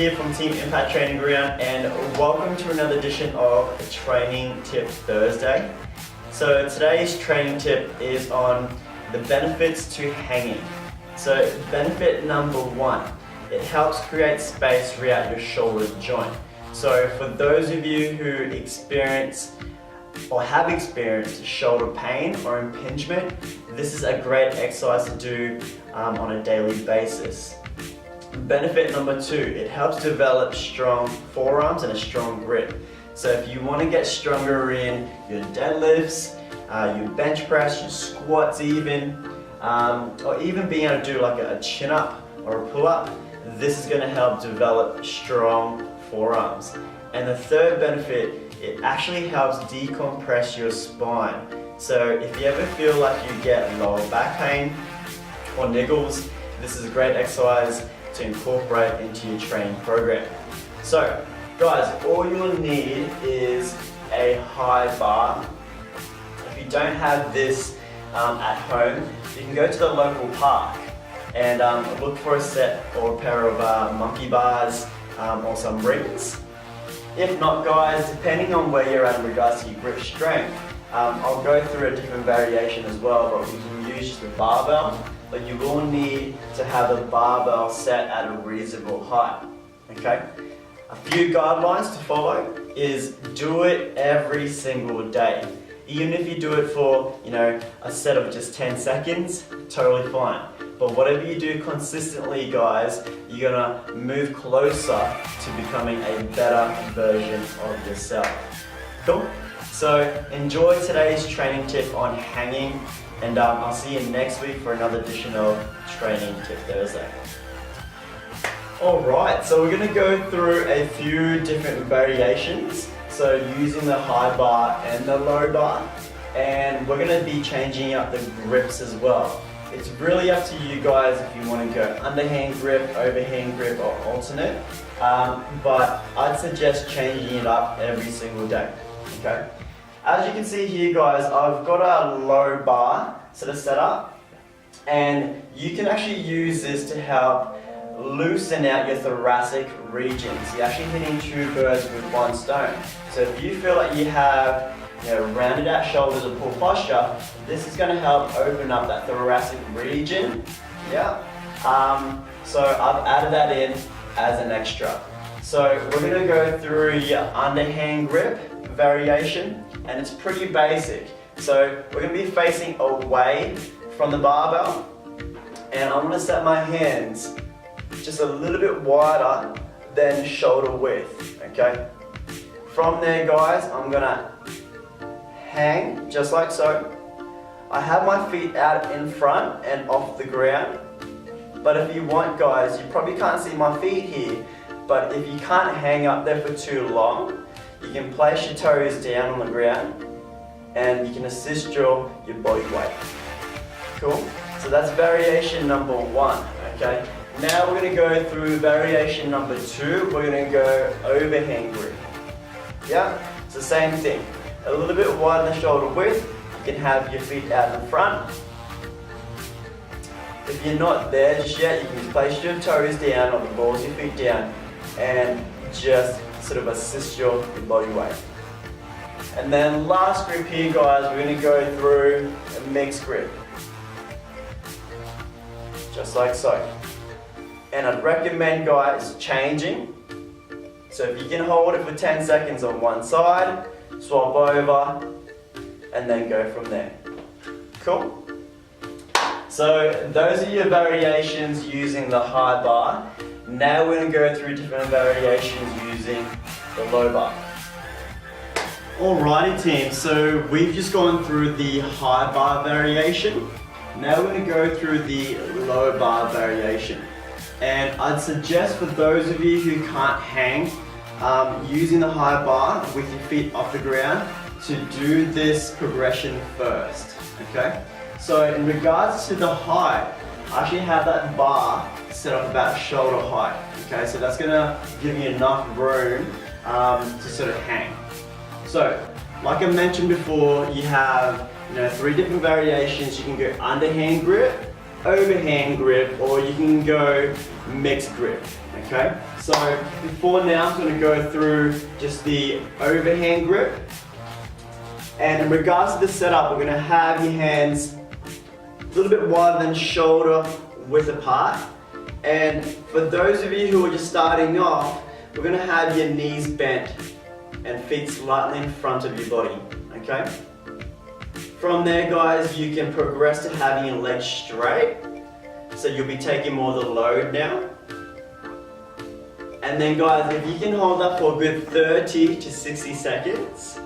here from Team Impact Training Ground, and welcome to another edition of Training Tip Thursday. So today's training tip is on the benefits to hanging. So benefit number one, it helps create space throughout your shoulder joint. So for those of you who experience or have experienced shoulder pain or impingement, this is a great exercise to do on a daily basis. Benefit number two, it helps develop strong forearms and a strong grip. So if you want to get stronger in your deadlifts, your bench press, your squats even, or even being able to do like a chin up or a pull up, this is going to help develop strong forearms. And the third benefit, it actually helps decompress your spine. So if you ever feel like you get lower back pain or niggles, this is a great exercise to incorporate into your training program. So guys, all you'll need is a high bar. If you don't have this at home, you can go to the local park and look for a set or a pair of monkey bars or some rings. If not, guys, depending on where you're at in regards to your grip strength, I'll go through a different variation as well, but we can use just the barbell, but you will need to have the barbell set at a reasonable height, okay? A few guidelines to follow is do it every single day. Even if you do it for, a set of just 10 seconds, totally fine. But whatever you do consistently, guys, you're gonna move closer to becoming a better version of yourself. Cool? So enjoy today's training tip on hanging, and I'll see you next week for another edition of Training Tip Thursday. Alright, so we're gonna go through a few different variations. So using the high bar and the low bar, and we're gonna be changing up the grips as well. It's really up to you guys if you want to go underhand grip, overhand grip, or alternate. But I'd suggest changing it up every single day. Okay. As you can see here, guys, I've got a low bar sort of set up, and you can actually use this to help loosen out your thoracic region. So you're actually hitting two birds with one stone. So if you feel like you have rounded out shoulders or poor posture, this is going to help open up that thoracic region. Yeah. So I've added that in as an extra. So we're going to go through your underhand grip variation, and it's pretty basic. So we're going to be facing away from the barbell, and I'm going to set my hands just a little bit wider than shoulder width. Okay. From there, guys, I'm going to hang just like so. I have my feet out in front and off the ground, but if you want, guys, you probably can't see my feet here, but if you can't hang up there for too long, you can place your toes down on the ground and you can assist your body weight. Cool? So that's variation number one, okay? Now we're going to go through variation number two. We're going to go overhand grip. Yeah? It's the same thing. A little bit wider than shoulder width. You can have your feet out in front. If you're not there just yet, you can just place your toes down or the balls of your feet down and just sort of assist your body weight. And then last grip here, guys, we're going to go through a mixed grip. Just like so. And I'd recommend, guys, changing. So if you can hold it for 10 seconds on one side, swap over, and then go from there. Cool? So those are your variations using the high bar. Now we're going to go through different variations using the low bar. Alrighty team, so we've just gone through the high bar variation. Now we're going to go through the low bar variation. And I'd suggest for those of you who can't hang, using the high bar with your feet off the ground, to do this progression first, okay? So in regards to the height, I actually have that bar set up about shoulder height, okay? So that's gonna give you enough room to sort of hang. So, like I mentioned before, you have three different variations. You can go underhand grip, overhand grip, or you can go mixed grip, okay? So before now, I'm going to go through just the overhand grip. And in regards to the setup, we're going to have your hands a little bit wider than shoulder width apart. And for those of you who are just starting off, we're going to have your knees bent and feet slightly in front of your body, okay? From there, guys, you can progress to having your legs straight. So you'll be taking more of the load now. And then, guys, if you can hold that for a good 30 to 60 seconds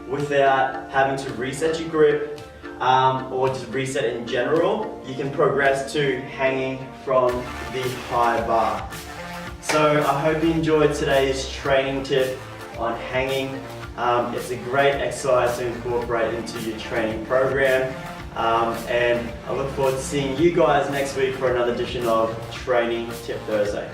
without having to reset your grip or just reset in general, you can progress to hanging from the high bar. So I hope you enjoyed today's training tip on hanging. It's a great exercise to incorporate into your training program. And I look forward to seeing you guys next week for another edition of Training Tip Thursday.